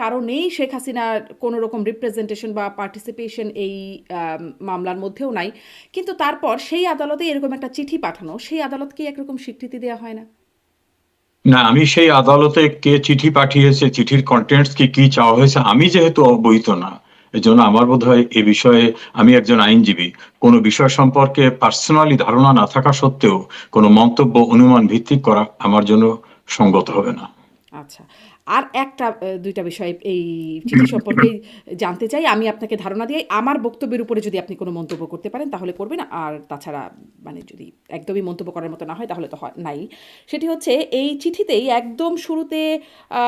কারণেই শেখ হাসিনার কোনো রকম রিপ্রেজেন্টেশন বা পার্টিসিপেশন এই মামলার মধ্যেও নাই। কিন্তু তারপর সেই আদালতে এরকম একটা চিঠি পাঠানো, সেই আদালতকে একরকম স্বীকৃতি দেওয়া হয় না? না, আমি সেই আদালতে কে চিঠি পাঠিয়েছে, চিঠির কন্টেন্টস কি কি চাওয়া হয়েছে, আমি যেহেতু অবহিত না, এজন্য আমার বোধ হয় এ বিষয়ে, আমি একজন আইনজীবী, কোনো বিষয় সম্পর্কে পার্সোনালি ধারণা না থাকা সত্ত্বেও কোনো মন্তব্য অনুমান ভিত্তিক করা আমার জন্য সঙ্গত হবে না। আচ্ছা। আর একটা ২ টা বিষয় এই চিঠি সম্পর্কেই জানতে চাই। আমি আপনাকে ধারণা দিয়ে আমার বক্তব্যের উপরে যদি আপনি কোনো মন্তব্য করতে পারেন তাহলে করবেন। আর তাছাড়া মানে যদি একদমই মন্তব্য করার মতো না হয় তাহলে তো নাই। সেটি হচ্ছে এই চিঠিতেই একদম শুরুতে আ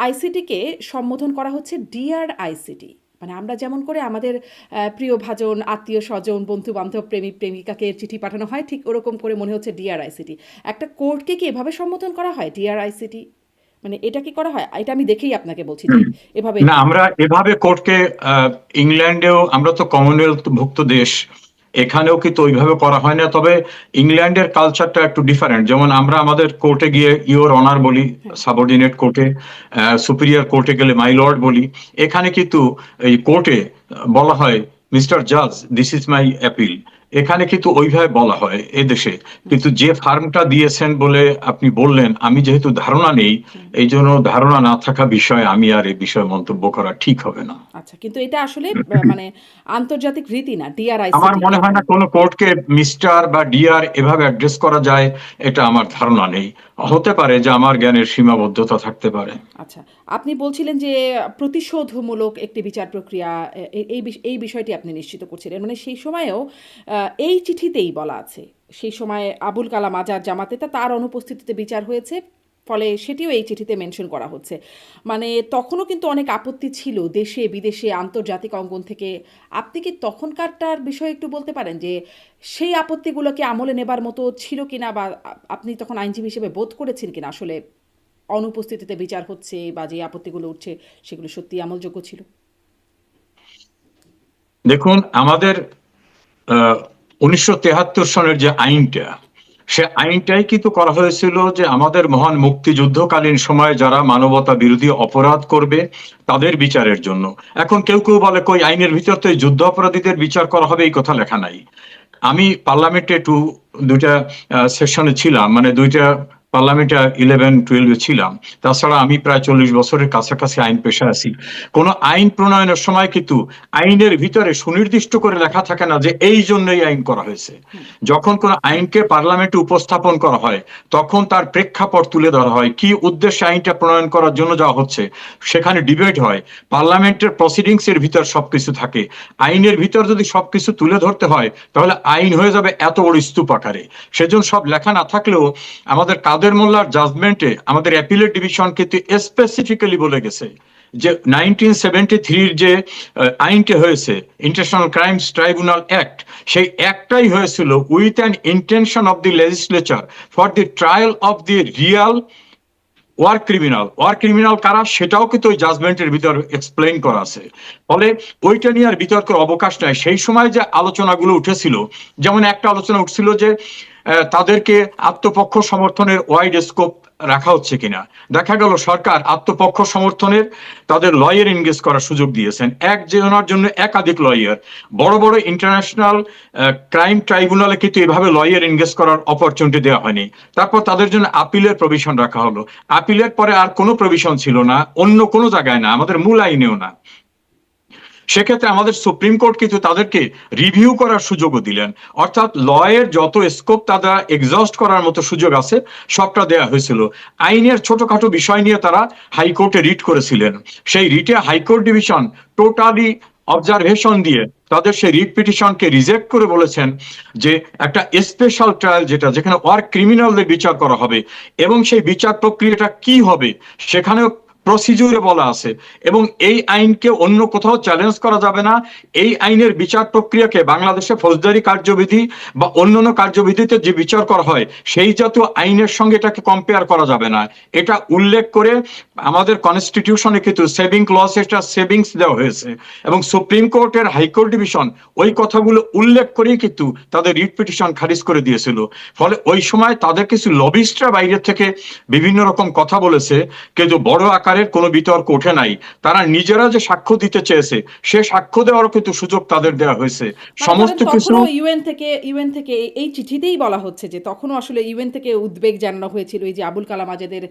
আইসিটিকে সম্বোধন করা হচ্ছে ডিয়ার আইসিটি। মানে আমরা যেমন করে আমাদের প্রিয়ভাজন, আত্মীয়স্বজন, বন্ধু-বান্ধব, প্রেমিক-প্রেমিকাকে চিঠি পাঠানো হয় ঠিক ওরকম করে মনে হচ্ছে ডিয়ার আইসিটি। একটা কোর্টকে কি এভাবে সম্বোধন করা হয় ডিয়ার আইসিটি? মানে এটা কি করা হয়? এটা আমি দেখেই আপনাকে বলছি যে এভাবে। না, আমরা এভাবে কোর্টকে, ইংল্যান্ডেও, আমরা তো কমনওয়েলথ ভুক্ত দেশ, এখানেও কিন্তু ওইভাবে করা হয় না। তবে ইংল্যান্ডের কালচারটা একটু ডিফারেন্ট। যেমন আমরা আমাদের কোর্টে গিয়ে ইওর অনার বলি, হ্যাঁ, সাবঅর্ডিনেট কোর্টে, সুপিরিয়র কোর্টে গেলে মাই লর্ড বলি। এখানে কিন্তু এই কোর্টে বলা হয় মিস্টার জাজ, দিস ইজ মাই অ্যাপিল। এখানে কিন্তু ওইভাবে বলা হয় এদেশে। হুম, কিন্তু যে ফার্মটা দিয়েছেন বলে আপনি বললেন, আমি যেহেতু ধারণা নেই, হুম। এই জন্য ধারণা না থাকা বিষয়ে আমি আর এই বিষয়ে মন্তব্য করা ঠিক হবে না। আচ্ছা, কিন্তু এটা আসলে মানে আন্তর্জাতিক রীতি না ডিআর আমার আইসিটি মনে হয় এরকম। না কোনো কোর্টকে মিস্টার বা ডিয়ার এভাবে অ্যাড্রেস করা যায়, এটা আমার ধারণা নেই। হতে পারে যে আমার জ্ঞানের সীমাবদ্ধতা থাকতে পারে। আচ্ছা, আপনি বলছিলেন যে প্রতিশোধমূলক একটি বিচার প্রক্রিয়া, এই বিষয়টি আপনি নিশ্চিত করছিলেন। মানে সেই সময়েও এই চিঠিতেই বলা আছে, সেই সময় আবুল কালাম আজাদ জামাতে তার অনুপস্থিতিতে বিচার হয়েছে। ফলে সেটিও এই চিঠিতে মেনশন করা হচ্ছে। মানে তখনও কিন্তু অনেক আপত্তি ছিল দেশে, বিদেশে, আন্তর্জাতিক অঙ্গন থেকে। আপনি কি তখনকারটার বিষয়ে একটু বলতে পারেন যে সেই আপত্তিগুলোকে আমলে নেবার মতো ছিল কিনা, বা আপনি তখন আইনজীবী হিসেবে বোধ করেছেন কিনা আসলে অনুপস্থিতিতে বিচার হচ্ছে বা যে আপত্তিগুলো উঠছে সেগুলো সত্যি আমলযোগ্য ছিল? দেখুন, আমাদের 1973 সনের যে আইনটা, সে আইনটাই কিন্তু করা হয়েছিল যে আমাদের মহান মুক্তিযুদ্ধকালীন সময়ে যারা মানবতা বিরোধী অপরাধ করবে তাদের বিচারের জন্য। এখন কেউ কেউ বলে, কই আইনের ভিতর তো এই যুদ্ধ অপরাধীদের বিচার করা হবে, এই কথা লেখা নাই। আমি পার্লামেন্টে দুইটা সেশনে ছিলাম, মানে দুইটা পার্লামেন্টে 11-12 ছিলাম। তাছাড়া আমি প্রায় 40 বছরের কাছাকাছি আইন পেশা আছি। কোন আইন প্রণয়নের সময় কিন্তু আইনের ভিতরে সুনির্দিষ্ট করে লেখা থাকে না যে এই জন্যই আইন করা হয়েছে। হুম, যখন কোন আইনকে পার্লামেন্টে উপস্থাপন করা হয়, তখন তার প্রেক্ষাপট তুলে ধরা হয়, কি উদ্দেশ্যে আইনটা প্রণয়ন করার জন্য যাওয়া হচ্ছে, সেখানে ডিবেট হয়। পার্লামেন্টের প্রসিডিংস এর ভিতর সবকিছু থাকে। আইনের ভিতর যদি সবকিছু তুলে ধরতে হয়, তাহলে আইন হয়ে যাবে এত বড় স্তূপ আকারে। সেজন্য সব লেখা না থাকলেও আমাদের কাদের মোল্লার জাজমেন্টে আমাদের অ্যাপিলেট ডিভিশন কিন্তু স্পেসিফিক্যালি বলে গেছে যে 1973 যে আইনটা হয়েছে, ইন্টারন্যাশনাল ক্রাইমস ট্রাইব্যুনাল অ্যাক্ট, সেই অ্যাক্টটাই হয়েছিল with an intention of the legislature for the trial of the real war criminal কারা, সেটাও কিন্তু ওই জাজমেন্টের ভিতর এক্সপ্লেইন করা আছে। ফলে ওইটা নিয়ে আর বিতর্কের অবকাশ নাই। সেই সময় যে আলোচনাগুলো উঠেছিল, যেমন একটা আলোচনা উঠছিল যে তাদেরকে আত্মপক্ষ সমর্থনের ওয়াইড স্কোপ রাখা হচ্ছে কিনা। দেখা গেল সরকার আত্মপক্ষ সমর্থনের তাদের লয়ার এনগেজ করার সুযোগ দিয়েছেন, একজনের জন্য একাধিক লয়ার। বড় বড় ইন্টারন্যাশনাল ক্রাইম ট্রাইব্যুনালে কিন্তু এভাবে লয়ার এনগেজ করার অপরচুনিটি দেওয়া হয়নি। তারপর তাদের জন্য আপিলের প্রভিশন রাখা হলো। আপিলের পরে আর কোনো প্রভিশন ছিল না, অন্য কোনো জায়গায় না, আমাদের মূল আইনেও না। সেক্ষেত্রে আমাদের সুপ্রিম কোর্ট কিন্তু তাদেরকে রিভিউ করার সুযোগও দিলেন। অর্থাৎ লয়ের যত স্কোপ তারা এক্সস্ট করার মতো সুযোগ আছে সবটা দেয়া হয়েছিল। আইনের ছোটখাটো বিষয় নিয়ে তারা হাইকোর্টে রিট করেছিলেন। সেই রিটে হাইকোর্ট ডিভিশন টোটালি অবজারভেশন দিয়ে তাদের সেই রিট পিটিশনকে রিজেক্ট করে বলেছেন যে একটা স্পেশাল ট্রায়াল, যেখানে ওয়ার ক্রিমিনালদের বিচার করা হবে এবং সেই বিচার প্রক্রিয়াটা কি হবে সেখানেও প্রসিডিউরে বলা আছে, এবং এই আইনকে অন্য কোথাও চ্যালেঞ্জ করা যাবে না। এই আইনের বিচার প্রক্রিয়াকে বাংলাদেশে ফৌজদারি কার্যবিধি বা অন্যান্য কার্যবিধিতে যে বিচার করা হয় সেই জাতীয় আইনের সঙ্গে এটাকে কম্পেয়ার করা যাবে না, এটা উল্লেখ করে আমাদের কনস্টিটিউশনে কিন্তু সেভিং ক্লজ, এটা সেভিংস দেওয়া হয়েছে। এবং সুপ্রিম কোর্টের হাইকোর্ট ডিভিশন ওই কথাগুলো উল্লেখ করেই কিন্তু তাদের রিট পিটিশন খারিজ করে দিয়েছিল। ফলে ওই সময় তাদের কিছু লবিস্টরা বাইরে থেকে বিভিন্ন রকম কথা বলেছে, কিন্তু বড় আকারে আকারের কোনো বিতর্ক ওঠে নাই। তারা নিজেরা যে সাক্ষ্য দিতে চেয়েছে সে সাক্ষ্য দেওয়ারও কিন্তু সুযোগ তাদের দেওয়া হয়েছে। মানে ধরেন সমস্ত কিছু তখনও ইউএন থেকে এই চিঠিতেই বলা হচ্ছে যে তখনও আসলে ইউএন থেকে উদ্বেগ জানানো হয়েছিল এই যে আবুল কালাম আজাদের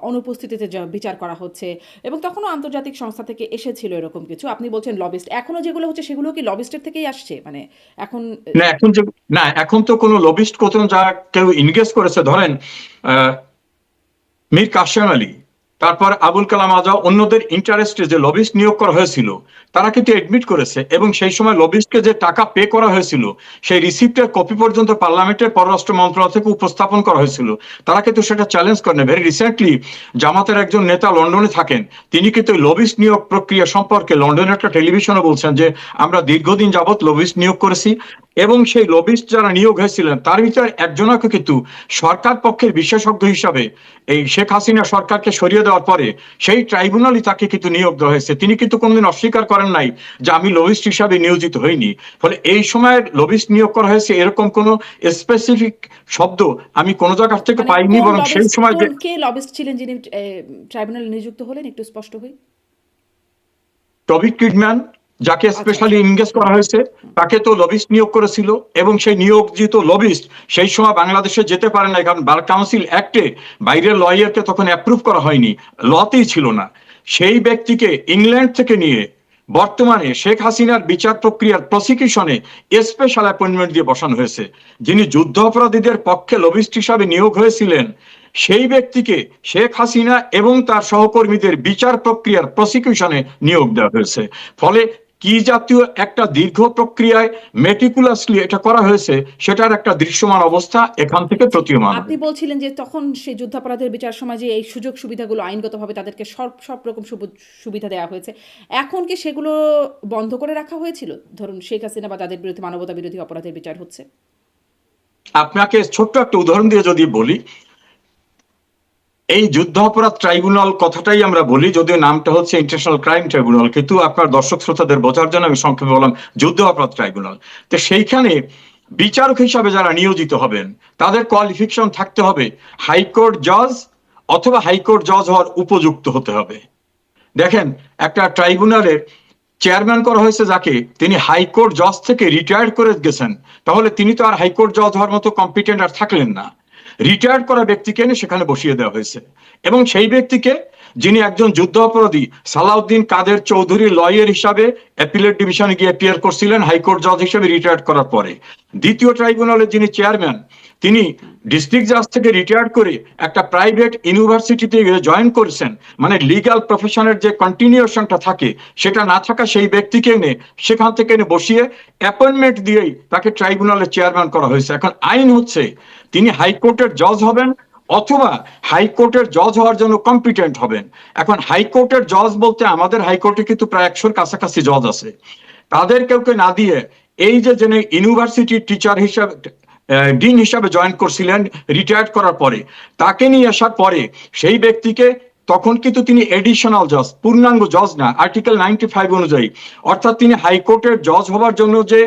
অনুপস্থিতিতে বিচার করা হচ্ছে, এবং তখনও আন্তর্জাতিক সংস্থা থেকে এসেছিল এরকম কিছু। আপনি বলছেন লবিস্ট, এখনো যেগুলো হচ্ছে সেগুলো কি লবিস্টের থেকেই আসছে? মানে এখন না এখন যে না এখন তো কোনো লবিস্ট কোথাও যা কেউ ইনগেজ করেছে, ধরেন আহ মীর কাসেম আলী, তারপর আবুল কালাম আজাদ, অন্যদের ইন্টারেস্টে যে লবিস্ট নিয়োগ করা হয়েছিল তারা কিন্তু এডমিট করেছে, এবং সেই সময় লবিস্টকে যে টাকা পে করা হয়েছিল সেই রিসিপ্টের কপি পর্যন্ত পার্লামেন্টের পররাষ্ট্র মন্ত্রণালয় থেকে উপস্থাপন করা হয়েছিল। তারা কিন্তু সেটা চ্যালেঞ্জ করেন। ভেরি রিসেন্টলি জামাতের একজন নেতা লন্ডনে থাকেন, তিনি কিন্তু লবিস্ট নিয়োগ প্রক্রিয়া সম্পর্কে লন্ডনের একটা টেলিভিশনে বলছেন যে আমরা দীর্ঘদিন যাবৎ লবিস্ট নিয়োগ করেছি, এবং সেই লবিস্ট যারা নিয়োগ হয়েছিলেন তার ভিতরে একজনকে কিন্তু সরকার পক্ষের বিশেষজ্ঞ হিসাবে এই শেখ হাসিনা সরকারকে সরিয়ে দেওয়ার পরে সেই ট্রাইব্যুনালই তাকে কিন্তু নিয়োগ দেওয়া হয়েছে। তিনি কিন্তু কোনোদিন অস্বীকার করেন নাই যে আমি লবিস্ট হিসাবে নিয়োজিত হইনি। ফলে এই সময়ের লবিস্ট নিয়োগ করা হয়েছে এরকম কোনো স্পেসিফিক শব্দ আমি কোন জায়গা থেকে মানে পাইনি, বরং সেই সময় যে কে লবিস্ট ছিলেন যিনি ট্রাইব্যুনালে নিযুক্ত হলেন, একটু স্পষ্ট হই। টবি কিডম্যান, যাকে আচ্ছা স্পেশালি আচ্ছা। ইনগেজ করা হয়েছে, তাকে তো লবিস্ট নিয়োগ করেছিল, এবং সেই নিয়োজিত লবিস্ট সেই সময় বাংলাদেশে যেতে পারে না, কারণ বার কাউন্সিল অ্যাক্টে বাইরের লয়ারকে তখন অ্যাপ্রুভ করা হয়নি, লতেই ছিল না। সেই ব্যক্তিকে ইংল্যান্ড থেকে নিয়ে বর্তমানে শেখ হাসিনার বিচার প্রক্রিয়ার প্রসিকিউশনে স্পেশাল অ্যাপয়েন্টমেন্ট দিয়ে বসানো হয়েছে। যিনি যুদ্ধ অপরাধীদের পক্ষে লবিস্ট হিসাবে নিয়োগ হয়েছিলেন সেই ব্যক্তিকে শেখ হাসিনা এবং তার সহকর্মীদের বিচার প্রক্রিয়ার প্রসিকিউশনে নিয়োগ দেওয়া হয়েছে। ফলে কি জাতীয় একটা দীর্ঘ প্রক্রিয়ায় মেটিকুলাসলি এটা করা হয়েছে সেটার একটা দৃশ্যমান অবস্থা এখান থেকে প্রতীয়মান আপনি হবে। বলছিলেন যে তখন সেই যুদ্ধাপরাধের বিচার সময় যে এই সুযোগ সুবিধাগুলো আইনগতভাবে তাদেরকে সব সব রকম সুবিধা দেওয়া হয়েছে, এখন কি সেগুলো বন্ধ করে রাখা হয়েছিল? ধরুন শেখ হাসিনা বা তাদের বিরুদ্ধে মানবতা বিরোধী অপরাধের বিচার হচ্ছে। আপনাকে ছোট্ট একটা উদাহরণ দিয়ে যদি বলি, এই যুদ্ধ অপরাধ ট্রাইব্যুনাল কথাটাই আমরা বলি, যদিও নামটা হচ্ছে ইন্টারন্যাশনাল ক্রাইম ট্রাইব্যুনাল, কিন্তু আপনার দর্শক শ্রোতাদের বোঝার জন্য আমি সংক্ষেপে বললাম যুদ্ধ অপরাধ ট্রাইব্যুনাল। তো সেইখানে বিচারক হিসাবে যারা নিয়োজিত হবেন তাদের কোয়ালিফিকেশন থাকতে হবে হাইকোর্ট জজ অথবা হাইকোর্ট জজ হওয়ার উপযুক্ত হতে হবে। দেখেন, একটা ট্রাইব্যুনালের চেয়ারম্যান করা হয়েছে যাকে, তিনি হাইকোর্ট জজ থেকে রিটায়ার্ড করে গেছেন, তাহলে তিনি তো আর হাইকোর্ট জজ হওয়ার মতো কম্পিটেন্ট আর থাকলেন না। রিটায়ার্ড করা ব্যক্তিকে এনে সেখানে বসিয়ে দেওয়া হয়েছে, এবং সেই ব্যক্তিকে, যিনি একজন যুদ্ধ অপরাধী সালাউদ্দিন কাদের চৌধুরী লয়ার হিসাবে অ্যাপিলেট ডিভিশনে গিয়ে অ্যাপিয়ার করছিলেন হাইকোর্ট জজ হিসেবে রিটায়ার্ড করার পরে, দ্বিতীয় ট্রাইব্যুনালের যিনি চেয়ারম্যান তিনি ডিস্ট্রিক্ট জাজ থেকে রিটায়ার্ড করে একটা প্রাইভেট ইউনিভার্সিটিতে জয়েন করেছেন, মানে লিগ্যাল প্রফেশনের যে কন্টিনিউশনটা থাকে সেটা না থাকা সেই ব্যক্তিকে এনে সেখান থেকে এনে বসিয়ে অ্যাপয়েন্টমেন্ট দিয়েই তাকে ট্রাইব্যুনালের চেয়ারম্যান করা হয়েছে। এখন আইন হচ্ছে তিনি হাইকোর্টের জজ হবেন অথবা হাইকোর্টের জজ হওয়ার জন্য কম্পিটেন্ট হবেন। এখন হাইকোর্টের জজ বলতে আমাদের হাইকোর্টে কিন্তু প্রায় 100-র কাছাকাছি জজ আছে, তাদের কেউকে না দিয়ে এই যে যিনি ইউনিভার্সিটির টিচার হিসাবে ডিন হিসাবে জয়েন করছিলেন রিটায়ার্ড করার পরে, তাকে নিয়ে আসার পরে সেই ব্যক্তিকে, তখন কিন্তু তিনি এডিশনাল জজ, পূর্ণাঙ্গ জজ না, আর্টিকেল 95 অনুযায়ী, অর্থাৎ তিনি হাইকোর্টের জজ হওয়ার জন্য যে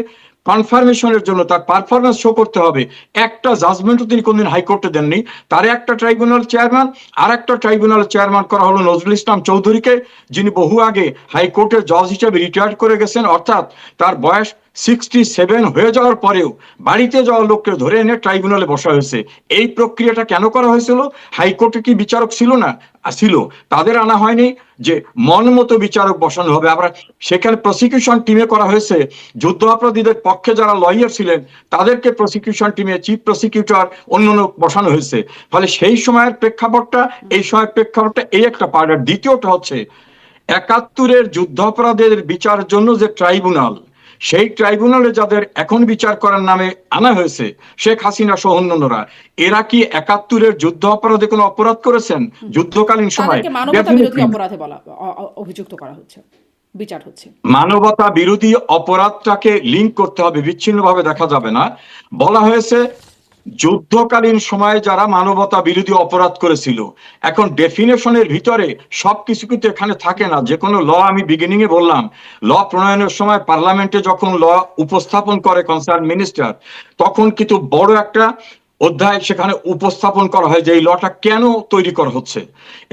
কনফার্মেশনের জন্য তার পারফরমেন্স শো করতে হবে, একটা জাজমেন্টও তিনি কোনদিন হাইকোর্টে দেননি। তার একটা ট্রাইব্যুনাল চেয়ারম্যান, আর একটা ট্রাইব্যুনাল চেয়ারম্যান করা হলো নজরুল ইসলাম চৌধুরীকে, যিনি বহু আগে হাইকোর্টের জজ হিসেবে রিটায়ার্ড করে গেছেন, অর্থাৎ তার বয়স 67 হয়ে যাওয়ার পরেও বাড়িতে যাওয়া লোককে ধরে এনে ট্রাইব্যুনালে বসা হয়েছে। এই প্রক্রিয়াটা কেন করা হয়েছিল? হাইকোর্টে কি বিচারক ছিল না? ছিল, তাদের আনা হয়নি যে মন মতো বিচারক বসানো হবে। আবার সেখানে প্রসিকিউশন টিমে করা হয়েছে যুদ্ধ অপরাধীদের পক্ষে যারা লয়ার ছিলেন তাদেরকে প্রসিকিউশন টিমে চিফ প্রসিকিউটর অন্যান্য বসানো হয়েছে। ফলে সেই সময়ের প্রেক্ষাপটটা, এই সময়ের প্রেক্ষাপটটা এই একটা পার্ট। আর দ্বিতীয়টা হচ্ছে 71-এর যুদ্ধ অপরাধের বিচারের জন্য যে ট্রাইব্যুনাল, সেই ট্রাইব্যুনালে যাদের এখন বিচার করার নামে আনা হয়েছে শেখ হাসিনা সহ অন্যান্যরা, এরা কি 71-এর যুদ্ধ অপরাধে কোনো অপরাধ করেছেন যুদ্ধকালীন সময়? তাদেরকে মানবতা বিরোধী অপরাধে অভিযুক্ত করা হচ্ছে, বিচার হচ্ছে। মানবতা বিরোধী অপরাধটাকে লিঙ্ক করতে হবে, বিচ্ছিন্নভাবে দেখা যাবে না। বলা হয়েছে যুদ্ধকালীন সময়ে যারা মানবতা বিরোধী অপরাধ করেছিল। এখন ডেফিনেশনের ভিতরে সবকিছু কিন্তু এখানে থাকে না। যে কোনো ল, আমি বিগিনিং এ বললাম, ল প্রণয়নের সময় পার্লামেন্টে যখন ল উপস্থাপন করে কনসার্ন মিনিস্টার, তখন কিন্তু বড় একটা অধ্যায় সেখানে উপস্থাপন করা হয় যে এই লটা কেন তৈরি করা হচ্ছে,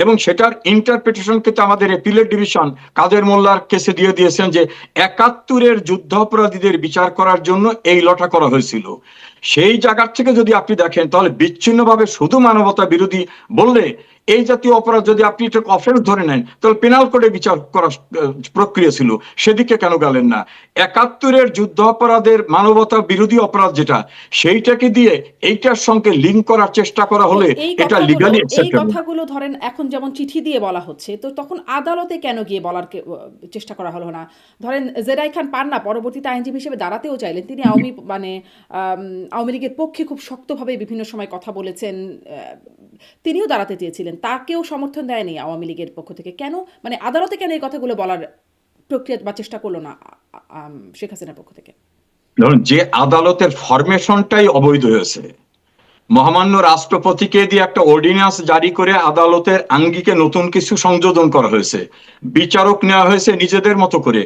এবং সেটার ইন্টারপ্রিটেশন কিন্তু আমাদের এপিলেট ডিভিশন কাদের মোল্লার কেসে দিয়ে দিয়েছেন যে ৭১-এর যুদ্ধাপরাধীদের বিচার করার জন্য এই লটা করা হয়েছিল। সেই জায়গার থেকে যদি আপনি দেখেন তাহলে বিচ্ছিন্নভাবে শুধু মানবতা বিরোধী বললে এই জাতীয় অপরাধ যদি আপনি এটাকে অফেন্স ধরে নেন তাহলে পেনাল কোডে বিচার করার প্রক্রিয়া ছিল, সেদিকে কেন গেলেন না? ৭১-এর যুদ্ধ অপরাধের মানবতা বিরোধী অপরাধ যেটা, সেইটাকে দিয়ে এইটার সঙ্গে লিঙ্ক করার চেষ্টা করা হলে এটা লিগালি এই অ্যাকসেপ্টেবল। কথাগুলো ধরেন এখন যেমন চিঠি দিয়ে বলা হচ্ছে, তো তখন আদালতে কেন গিয়ে বলার চেষ্টা করা হলো না? ধরেন জেরাই খান পান্না পরবর্তীতে আইনজীবী হিসেবে দাঁড়াতেও চাইলেন, তিনি আওয়ামী লীগের পক্ষে খুব শক্তভাবে বিভিন্ন সময় কথা বলেছেন, তিনিও দাঁড়াতে চেয়েছিলেন, তাকেও সমর্থন দেয়নি আওয়ামী লীগের পক্ষ থেকে। কেন মানে আদালতে কেন এই কথাগুলো বলার প্রক্রিয়া বা চেষ্টা করলো না শেখ হাসিনার পক্ষ থেকে? ধরুন, যে আদালতের ফরমেশনটাই অবৈধ হয়েছে, মহামান্য রাষ্ট্রপতিকে দিয়ে একটা অর্ডিন্যান্স জারি করে আদালতের আঙ্গিকে নতুন কিছু সংযোজন করা হয়েছে, বিচারক নেওয়া হয়েছে নিজেদের মতো করে।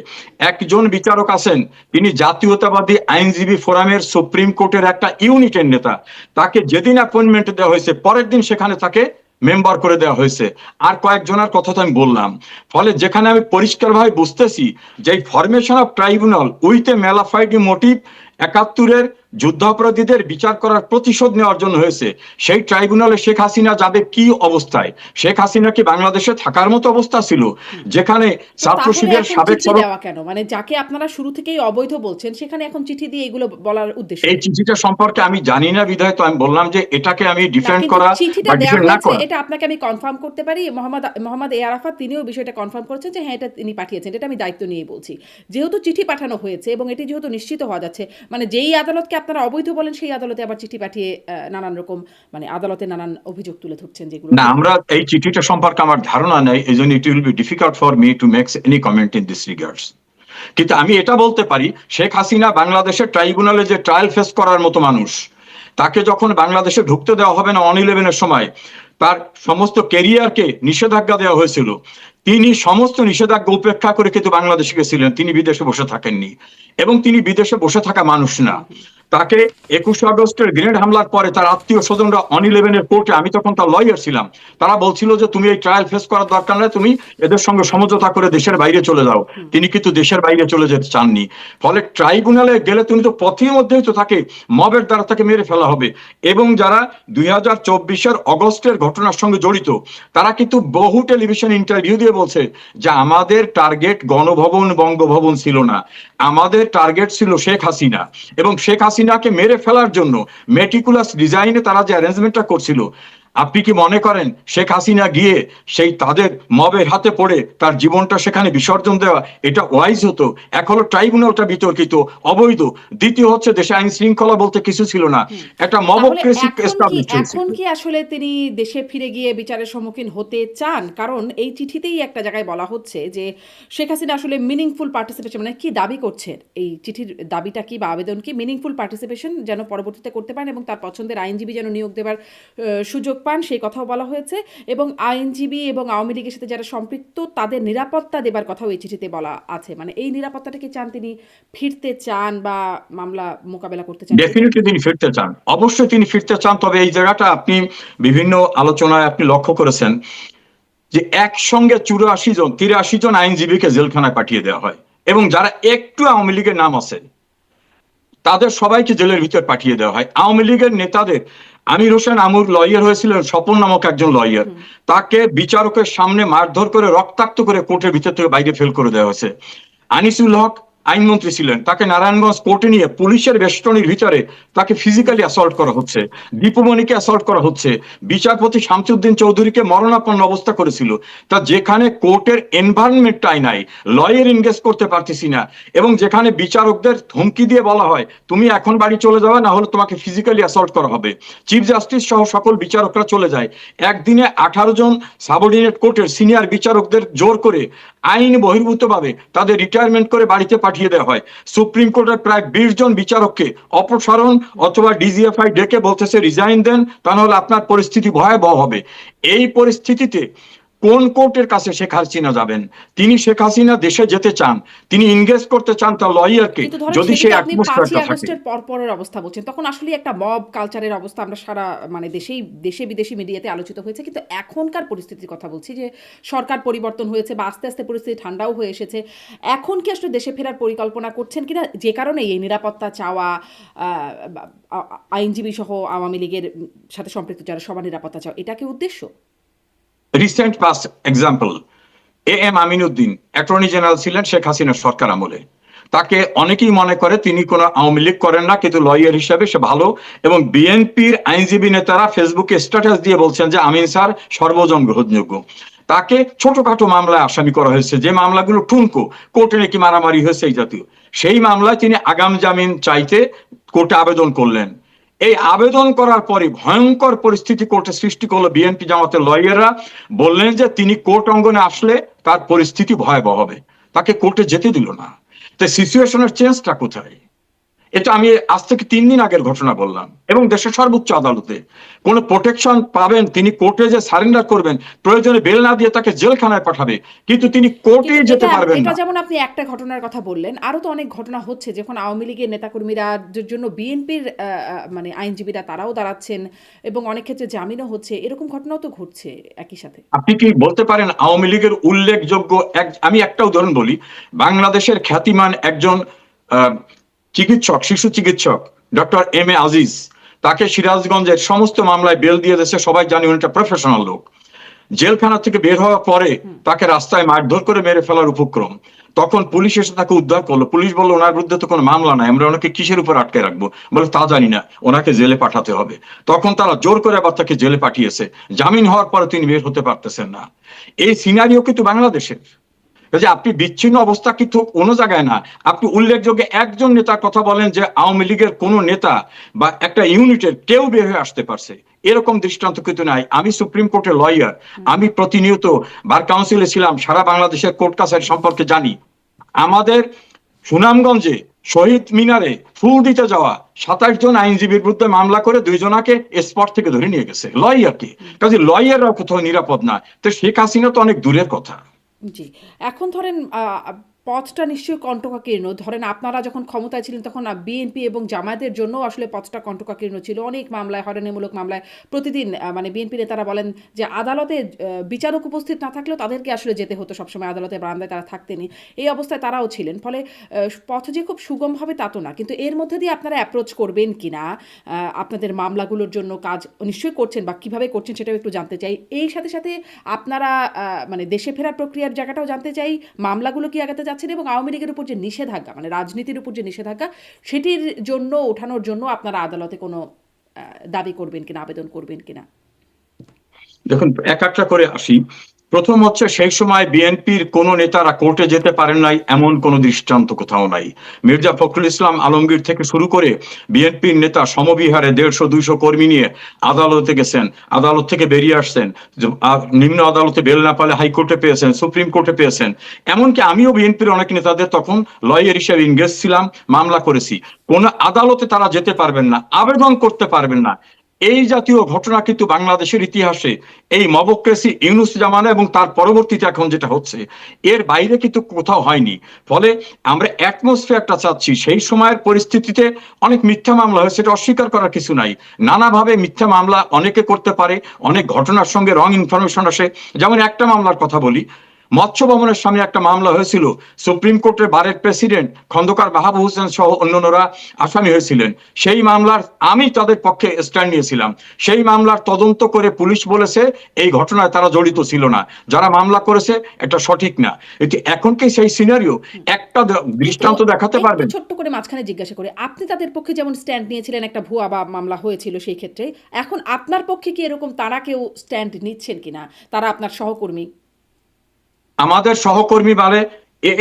একজন বিচারক আছেন, তিনি জাতীয়তাবাদী আইনজীবী ফোরামের সুপ্রিম কোর্টের একটা ইউনিটের নেতা, তাকে যেদিন অ্যাপয়েন্টমেন্ট দেওয়া হয়েছে পরের দিন সেখানে তাকে মেম্বার করে দেওয়া হয়েছে। আর কয়েকজনের কথা তো আমি বললাম। ফলে যেখানে আমি পরিষ্কারভাবে বুঝতেছি যে formation of tribunal with a malafide motive ৭১-এর যুদ্ধাপরাধীদের বিচার করার প্রতিশোধ নেওয়ার জন্য হয়েছে, সেই ট্রাইব্যুনালে শেখ হাসিনা যাবে কি অবস্থায়? শেখ হাসিনা কি বাংলাদেশে থাকার মতো অবস্থা ছিল? যেখানে ছাত্র শিবিরের সাবেক দেওয়া কেন, মানে যাকে আপনারা শুরু থেকেই অবৈধ বলছেন সেখানে এখন চিঠি দিয়ে এগুলো বলার উদ্দেশ্য? এই চিঠিটা সম্পর্কে আমি জানি না বিধায় তো আমি বললাম যে এটাকে আমি ডিফেন্ড করা চিঠিটা বা দেওয়া ডিফেন্ড না হয়েছে করা। এটা আপনাকে আমি কনফার্ম করতে পারি। মোহাম্মদ এ আরাফাত তিনিও বিষয়টা কনফার্ম করেছেন যে হ্যাঁ এটা তিনি পাঠিয়েছেন, এটা আমি দায়িত্ব নিয়ে বলছি। যেহেতু চিঠি পাঠানো হয়েছে এবং এটি যেহেতু নিশ্চিত হওয়া যাচ্ছে, মানে যেই আদালতকে আপনারা অবৈধ বলেন সেই আদালতে আবার চিঠি পাঠিয়ে নানান রকম মানে আদালতে নানান অভিযোগ তুলে ধরছেন, যেগুলো না, আমরা এই চিঠিটা সম্পর্কে আমার ধারণা নেই, এই জন্য it will be difficult for me to make any comment in this regards. কিন্তু আমি এটা বলতে পারি, শেখ হাসিনা বাংলাদেশের ট্রাইব্যুনালে যে ট্রায়াল ফেস করার মতো মানুষ, তাকে যখন বাংলাদেশে ঢুকতে দেওয়া হবে না 11-এর সময়, তার সমস্ত ক্যারিয়ারকে নিষেধাজ্ঞা দেওয়া হয়েছিল, তিনি সমস্ত নিষেধাজ্ঞা উপেক্ষা করে কিন্তু বাংলাদেশে গেছিলেন, তিনি বিদেশে বসে থাকেননি, এবং তিনি বিদেশে বসে থাকা মানুষ না। তাকে 21 আগস্টের গ্রেনেড হামলার পরে তার আত্মীয় স্বজনরা 11-এর কোর্টে, আমি তখন তার লয়ার ছিলাম, তারা বলছিল যে তুমি এই ট্রায়াল ফেস করার দরকার নয়, তুমি এদের সঙ্গে সমঝোতা করে দেশের বাইরে চলে যাও। তিনি কিন্তু দেশের বাইরে চলে যেতে চাননি। ফলে ট্রাইব্যুনালে গেলে তিনি তো পথের মধ্যেই তো তাকে মবের দ্বারা তাকে মেরে ফেলা হবে। এবং যারা 2024-এর অগস্টের ঘটনার সঙ্গে জড়িত, তারা কিন্তু বহু টেলিভিশন ইন্টারভিউ দিয়ে বলছে যে আমাদের টার্গেট গণভবন বঙ্গভবন ছিল না, আমাদের টার্গেট ছিল শেখ হাসিনা, এবং শেখ হাসিনাকে মেরে ফেলার জন্য মেটিকুলাস ডিজাইনে তারা যে অ্যারেঞ্জমেন্টটা করছিল। আপনি কি মনে করেন শেখ হাসিনা গিয়ে সেই তাদের মবের হাতে পড়ে তার জীবনটা সেখানে বিসর্জন দেওয়া এটা ওয়াইজ হতো? এক হলো ট্রাইব্যুনালটা বিতর্কিত, অবৈধ, দ্বিতীয় হচ্ছে দেশে আইন শৃঙ্খলা বলতে কিছু ছিল না, একটা মবক্রেসি এস্টাবলিশ হয়েছে। এখন কি আসলে তিনি দেশে ফিরে গিয়ে বিচারের সম্মুখীন হতে চান? কারণ এই চিঠিতেই একটা জায়গায় বলা হচ্ছে যে শেখ হাসিনা আসলে মিনিংফুল পার্টিসিপেশন, মানে কি দাবি করছেন, এই চিঠির দাবিটা কি বা আবেদন কি, মিনিংফুল পার্টিসিপেশন যেন পরবর্তীতে করতে পারেন এবং তার পছন্দের আইনজীবী যেন নিয়োগ দেবার সুযোগ পান, সেই কথাও বলা হয়েছে, এবং আইনজীবী এবং আওয়ামী লীগের সাথে যারা সম্পৃক্ত তাদের নিরাপত্তা দেবার কথাও এই চিঠিতে বলা আছে। মানে এই নিরাপত্তাটা কি চান, তিনি ফিরতে চান বা মামলা মোকাবেলা করতে চান? ডেফিনেটলি তিনি ফিরতে চান, অবশ্যই তিনি ফিরতে চান। তবে এই জায়গাটা আপনি বিভিন্ন আলোচনায় আপনি লক্ষ্য করেছেন যে একসঙ্গে 83 জন আইনজীবীকে জেলখানায় পাঠিয়ে দেওয়া হয়, এবং যারা একটু আওয়ামী লীগের নাম আছে তাদের সবাইকে জেলের ভিতর পাঠিয়ে দেওয়া হয়। আওয়ামী লীগের নেতাদের, আমির হোসেন আমুর লয়ার হয়েছিলেন, স্বপন নামক একজন লয়ার, তাকে বিচারকের সামনে মারধর করে রক্তাক্ত করে কোর্টের ভিতর থেকে বাইরে ফেল করে দেওয়া হয়েছে। আনিসুল হক আইনমন্ত্রী ছিলেন, তাকে নারায়ণগঞ্জ কোর্টে নিয়ে পুলিশের বেষ্টনীর ভিতরে তাকে ফিজিক্যালি অ্যাসল্ট করা হচ্ছে, দীপুমণিকে অ্যাসল্ট করা হচ্ছে, বিচারপতি শামসুদ্দিন চৌধুরীকে মরণাপন্ন অবস্থা করেছিল। তা যেখানে কোর্টের এনভায়রনমেন্টটাই নাই, লয়ার এনগেজ করতে পারতেছি না, এবং যেখানে বিচারকদের ধমকি দিয়ে বলা হয় তুমি এখন বাড়ি চলে যাবে, না হলে তোমাকে ফিজিক্যালি অ্যাসল্ট করা হবে, চিফ জাস্টিস সহ সকল বিচারকরা চলে যায়। একদিনে 18 জন সাবঅর্ডিনেট কোর্টের সিনিয়র বিচারকদের জোর করে আইন বহির্ভূতভাবে তাদের রিটায়ারমেন্ট করে বাড়িতে পাঠিয়ে দেওয়া হয়। সুপ্রিম কোর্টের প্রায় 20 জন বিচারককে অপসারণ অথবা ডিজিএফআই ডেকে বলতেছে রিজাইন দেন, তা নাহলে আপনার পরিস্থিতি ভয়াবহ হবে। এই পরিস্থিতিতে কোন কোর্টের কাছে শেখ হাসিনা যাবেন? তিনি শেখ হাসিনা দেশে যেতে চান, তিনি ইনগেজ করতে চান তার লয়ারকে, কিন্তু ধরেন যদি সেটি সেই তো আপনি ৫ই অ্যাটমসফিয়ারটা থাকে। আগস্টের পরের অবস্থা বলছেন। তখন আসলেই একটা মব কালচারের অবস্থা আমরা সারা মানে দেশে বিদেশি মিডিয়াতে আলোচিত হয়েছে। কিন্তু এখনকার পরিস্থিতির কথা বলছি যে সরকার পরিবর্তন হয়েছে বা আস্তে, আস্তে পরিস্থিতি ঠান্ডাও হয়ে এসেছে। এখন কি আসলে দেশে ফেরার পরিকল্পনা করছেন কিনা? যে কারণে এই নিরাপত্তা চাওয়া আ বা আইনজীবী সহ আওয়ামী লীগের সাথে সম্পৃক্ত যারা সবার নিরাপত্তা চাওয়া, এটা কি উদ্দেশ্য? Recent past example, M Aminuddin attorney general ছিলেন শেখ হাসিনার সরকার আমলে। তাকে অনেকেই মনে করে তিনি কোনো আওয়ামী লীগ করেন না, কিন্তু লয়ার হিসেবে সে ভালো। এবং বিএনপির আইনজীবী নেতারা ফেসবুকে স্ট্যাটাস দিয়ে বলছেন যে আমিন স্যার সর্বজন গ্রহণযোগ্য। তাকে ছোটখাটো মামলায় আসামি করা হয়েছে, যে মামলাগুলো ঠুনকো, কোর্টে নাকি মারামারি হয়েছে এই জাতীয়। সেই মামলায় তিনি আগাম জামিন চাইতে কোর্টে আবেদন করলেন। এই আবেদন করার পরে ভয়ঙ্কর পরিস্থিতি কোর্টে সৃষ্টি করলো। বিএনপি জামাতের লয়াররা বললেন যে তিনি কোর্ট অঙ্গনে আসলে তার পরিস্থিতি ভয়াবহ হবে, তাকে কোর্টে যেতে দিল না। তো সিচুয়েশনের চেঞ্জটা কোথায়? এটা আমি আজ থেকে 3 দিন আগের ঘটনা বললাম। এবং দেশের সর্বোচ্চ আদালতে কোন প্রোটেকশন পাবেন, তিনি কোর্টে যে সারেন্ডার করবেন, প্রয়োজনে বেল না দিয়ে তাকে জেলখানায় পাঠাবে, কিন্তু তিনি কোর্টে কিন্তু যেতে এটা পারবেন এটা না। যেমন আপনি একটা ঘটনার কথা বললেন, আরো তো অনেক ঘটনা হচ্ছে যখন আওয়ামী লীগের নেতাকর্মীরা জন্য বিএনপির মানে আইনজীবীরা তারাও দাঁড়াচ্ছেন এবং অনেক ক্ষেত্রে জামিনও হচ্ছে। এরকম ঘটনাও তো ঘটছে একই সাথে। আপনি কি বলতে পারেন আওয়ামী লীগের উল্লেখযোগ্য আমি একটা উদাহরণ বলি। বাংলাদেশের খ্যাতিমান একজন আহ, চিকিৎসক, শিশু চিকিৎসক ডক্টর আজিজ, তাকে সিরাজগঞ্জের সমস্ত মামলায় বেল দিয়ে দিয়েছে, সবাই জানি উনি একটা প্রফেশনাল লোক। জেলখানা থেকে বের হওয়ার পরে তাকে রাস্তায় মারধর করে মেরে ফেলার উপক্রম। তখন পুলিশ এসে তাকে উদ্ধার করলো। পুলিশ বললো ওনার বিরুদ্ধে তো কোনো মামলা নাই, আমরা ওনাকে কিসের উপর আটকে রাখবো? বলে তা জানি না, ওনাকে জেলে পাঠাতে হবে। তখন তারা জোর করে আবার তাকে জেলে পাঠিয়েছে। জামিন হওয়ার পরে তিনি বের হতে পারতেছেন না। এই সিনারিও কিন্তু বাংলাদেশের। যে আপনি বিচ্ছিন্ন অবস্থা কিন্তু কোনো জায়গায় না। আপনি উল্লেখযোগ্য একজন নেতার কথা বলেন যে আওয়ামী লীগের কোন নেতা বা একটা ইউনিটের কেউ বের হয়ে আসতে পারছে, এরকম দৃষ্টান্ত কিন্তু নাই। আমি সুপ্রিম কোর্টের লয়ার, আমি প্রতিনিয়ত বার কাউন্সিলে ছিলাম, সারা বাংলাদেশের কোর্ট কাছারি সম্পর্কে জানি। আমাদের সুনামগঞ্জে শহীদ মিনারে ফুল দিতে যাওয়া 27 জন আইনজীবীর বিরুদ্ধে মামলা করে 2 জনাকে স্পট থেকে ধরে নিয়ে গেছে লয়ারকে। কাজে লয়াররাও কোথাও নিরাপদ না। তো শেখ হাসিনা তো অনেক দূরের কথা। জি। এখন ধরেন পথটা নিশ্চয়ই কণ্টকাকীর্ণ। ধরেন আপনারা যখন ক্ষমতায় ছিলেন তখন বিএনপি এবং জামায়াতের জন্যও আসলে পথটা কণ্টকাকীর্ণ ছিল। অনেক মামলায়, হয়রানিমূলক মামলায় প্রতিদিন মানে বিএনপি নেতারা বলেন যে আদালতে বিচারক উপস্থিত না থাকলেও তাদেরকে আসলে যেতে হতো সবসময়, আদালতের বারান্দায় তারা থাকতেনই। এই অবস্থায় তারাও ছিলেন। ফলে পথ যে খুব সুগম হবে তা তো না। কিন্তু এর মধ্যে দিয়ে আপনারা অ্যাপ্রোচ করবেন কিনা, আপনাদের মামলাগুলোর জন্য কাজ নিশ্চয়ই করছেন বা কিভাবে করছেন সেটাও একটু জানতে চাই। এই সাথে, সাথে আপনারা মানে দেশে ফেরার প্রক্রিয়ার জায়গাটাও জানতে চাই। মামলাগুলো কি আগাতে যাচ্ছেন এবং আওয়ামী লীগের উপর যে নিষেধাজ্ঞা, মানে রাজনীতির উপর যে নিষেধাজ্ঞা, সেটির জন্য ওঠানোর জন্য আপনারা আদালতে কোনো দাবি করবেন কিনা, আবেদন করবেন কিনা? দেখুন, এক একটা করে আসি। প্রথম হচ্ছে, সেই সময় বিএনপির কোন নেতারা কোর্টে যেতে পারেন নাই এমন কোন দৃষ্টান্ত কোথাও নাই। মির্জা ফখরুল ইসলাম আলমগীর থেকে শুরু করে বিএনপির নেতা সমবিহারে 150-200 কর্মী নিয়ে আদালতে গেছেন, আদালত থেকে বেরিয়ে আসছেন, নিম্ন আদালতে বেল না পালে হাইকোর্টে পেয়েছেন, সুপ্রিম কোর্টে পেয়েছেন। এমনকি আমিও বিএনপির অনেক নেতাদের তখন লয়ার হিসেবে ইনগেজ ছিলাম, মামলা করেছি। কোন আদালতে তারা যেতে পারবেন না, আবেদন করতে পারবেন না। এই জাতীয় ঘটনা কিন্তু বাংলাদেশের ইতিহাসে এই মবক্রেসি ইউনূস জামানা এবং তার পরবর্তীতে এখন যেটা হচ্ছে, এর বাইরে কিন্তু কোথাও হয়নি। ফলে আমরা অ্যাটমসফিয়ারটা চাচ্ছি। সেই সময়ের পরিস্থিতিতে অনেক মিথ্যা মামলা হয়েছে, সেটা অস্বীকার করার কিছু নাই। নানাভাবে মিথ্যা মামলা অনেকে করতে পারে, অনেক ঘটনার সঙ্গে রং ইনফরমেশন আসে। যেমন একটা মামলার কথা বলি, মৎস্য ভবনের সামনে একটা মামলা হয়েছিল। সুপ্রিম কোর্টের বারের প্রেসিডেন্ট খন্দকার মাহবুব হোসেন সহ অন্যান্যরা আসামি হয়েছিলেন। সেই মামলার আমি তাদের পক্ষে স্ট্যান্ড নিয়েছিলাম। সেই মামলার তদন্ত করে পুলিশ বলেছে এই ঘটনায় তারা জড়িত ছিল না, যারা মামলা করেছে এটা সঠিক না। এটি এখন কি সেই সিনারিও? একটা দৃষ্টান্ত দেখাতে একটু পারবেন? ছোট্ট করে মাঝখানে জিজ্ঞাসা করে, আপনি তাদের পক্ষে যেমন স্ট্যান্ড নিয়েছিলেন, একটা ভুয়া বা মামলা হয়েছিল সেই ক্ষেত্রে, এখন আপনার পক্ষে কি এরকম তারা কেউ স্ট্যান্ড নিচ্ছেন কিনা, তারা আপনার সহকর্মী? আমাদের সহকর্মী বলে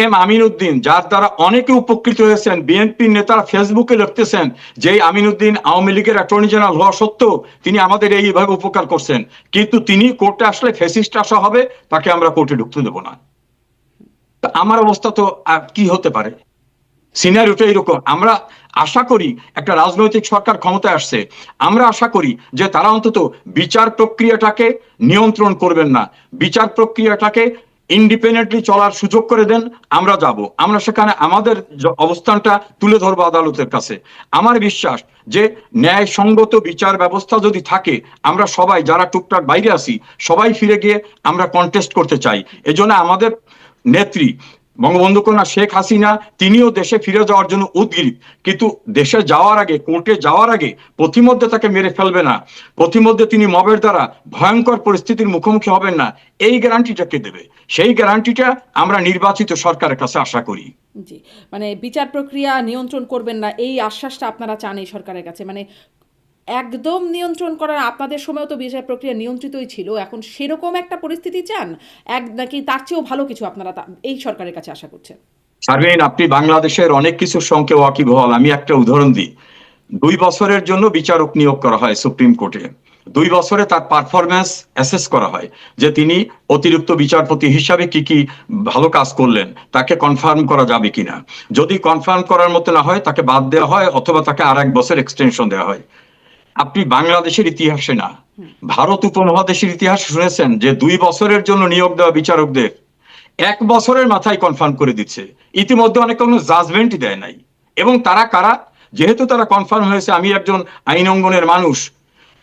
এম আমিনউদ্দিন, যার দ্বারা অনেকে উপকৃত হয়েছেন। বিএনপির নেতারা ফেসবুকে লিখতেছেন যে আমিনউদ্দিন আওয়ামী লীগের অ্যাটর্নি জেনারেল হওয়া সত্ত্বেও তিনি আমাদের এইভাবে উপকার করছেন, কিন্তু তিনি কোর্টে আসলে ফ্যাসিস্ট আসা হবে, তাকে আমরা কোর্টে ঢুকতে দেবো না। তা আমার অবস্থা তো আর কি হতে পারে? সিনারিওটা এরকম। আমরা আশা করি একটা রাজনৈতিক সরকার ক্ষমতায় আসছে, আমরা আশা করি যে তারা অন্তত বিচার প্রক্রিয়াটাকে নিয়ন্ত্রণ করবেন না, বিচার প্রক্রিয়াটাকে ইন্ডিপেন্ডেন্টলি চলার সুযোগ করে দেন। আমরা যাব, আমরা সেখানে আমাদের অবস্থানটা তুলে ধরবো আদালতের কাছে। আমার বিশ্বাস যে ন্যায়সঙ্গত বিচার ব্যবস্থা যদি থাকে, আমরা সবাই যারা টুকটাক বাইরে আছি সবাই ফিরে গিয়ে আমরা কন্টেস্ট করতে চাই। এজন্য আমাদের নেত্রী বঙ্গবন্ধু কন্যা শেখ হাসিনা তিনিও দেশে ফিরে যাওয়ার জন্য উদ্গ্রীব, কিন্তু দেশে যাওয়ার আগে, কোর্টে যাওয়ার আগে প্রতিমধ্যে তাকে মেরে ফেলবে না, প্রতিমধ্যে তিনি মবের দ্বারা ভয়ঙ্কর পরিস্থিতির মুখোমুখি হবেন না, এই গ্যারান্টিটা কে দেবে? সেই গ্যারান্টিটা আমরা নির্বাচিত সরকারের কাছে আশা করি। জি, মানে বিচার প্রক্রিয়া নিয়ন্ত্রণ করবেন না এই আশ্বাসটা আপনারা চান এই সরকারের কাছে, মানে একদম নিয়ন্ত্রণ করার, আপনাদের সময়ও তো বিচার প্রক্রিয়া নিয়ন্ত্রিতই ছিল, এখন সেরকম একটা পরিস্থিতি চান নাকি তার চেয়েও ভালো কিছু আপনারা এই সরকারের কাছে আশা করছেন? শারমিন, আপনি বাংলাদেশের অনেক কিছুর সঙ্গে ওয়াকিবহাল। আমি একটা উদাহরণ দিই। 2 বছরের জন্য বিচারক নিয়োগ করা হয় সুপ্রিম কোর্টে। 2 বছরে তার পারফরমেন্স অ্যাসেস করা হয় যে তিনি অতিরিক্ত বিচারপতি হিসাবে কি কি ভালো কাজ করলেন, তাকে কনফার্ম করা যাবে কিনা। যদি কনফার্ম করার মতো না হয় তাকে বাদ দেওয়া হয়, অথবা তাকে আর 1 বছর এক্সটেনশন দেওয়া হয়। আপনি বাংলাদেশের ইতিহাসে না, ভারত উপমহাদেশের ইতিহাস শুনেছেন যে 2 বছরের জন্য নিয়োগ দেওয়া বিচারকদের 1 বছরের মাথায় কনফার্ম করে দিচ্ছে। ইতিমধ্যে অনেক কোনো জাজমেন্টই দেয় নাই। এবং তারা কারা? যেহেতু তারা কনফার্ম হয়েছে, আমি একজন আইন অঙ্গনের মানুষ,